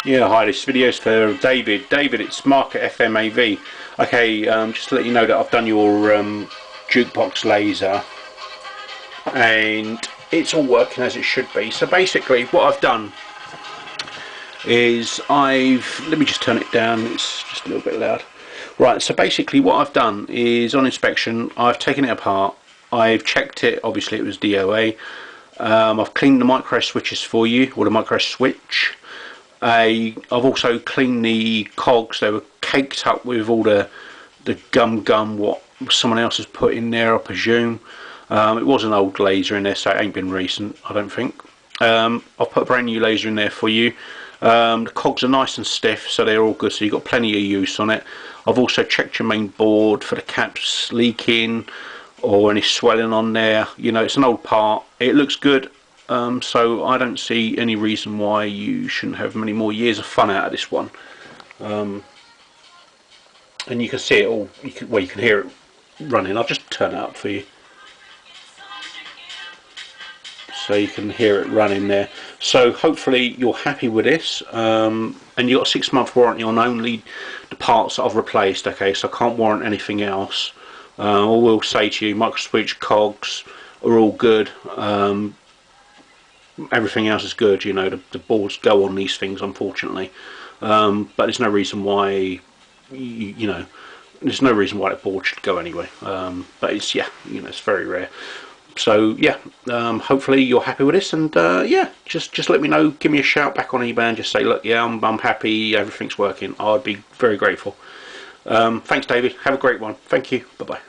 Yeah, hi, this video is for David. David, it's Mark at FMAV. Okay, just to let you know that I've done your jukebox laser and it's all working as it should be. So basically what I've done is let me just turn it down, it's just a little bit loud. Right, so basically what I've done is on inspection, I've taken it apart, I've checked it, obviously it was DOA. I've cleaned the micro switches for you, or the micro switch. I've also cleaned the cogs. They were caked up with all the gum what someone else has put in there, I presume. It was an old laser in there, so it ain't been recent, I don't think. I've put a brand new laser in there for you. The cogs are nice and stiff, so they're all good, so you've got plenty of use on it. I've also checked your main board for the caps leaking or any swelling on there. You know, it's an old part. It looks good. So I don't see any reason why you shouldn't have many more years of fun out of this one. And you can see it all, you can hear it running. I'll just turn it up for you. So you can hear it running there. So hopefully you're happy with this. And you've got a 6-month warranty on only the parts that I've replaced, okay, so I can't warrant anything else. I will say to you, micro switch, cogs are all good. Everything else is good, you know, the boards go on these things, unfortunately, but there's no reason why there's no reason why that board should go anyway, but it's, yeah, you know, it's very rare. So yeah, hopefully you're happy with this, and yeah, just let me know, give me a shout back on eBay and just say, look, yeah, I'm happy, everything's working. I'd be very grateful. Thanks David, have a great one. Thank you, bye bye.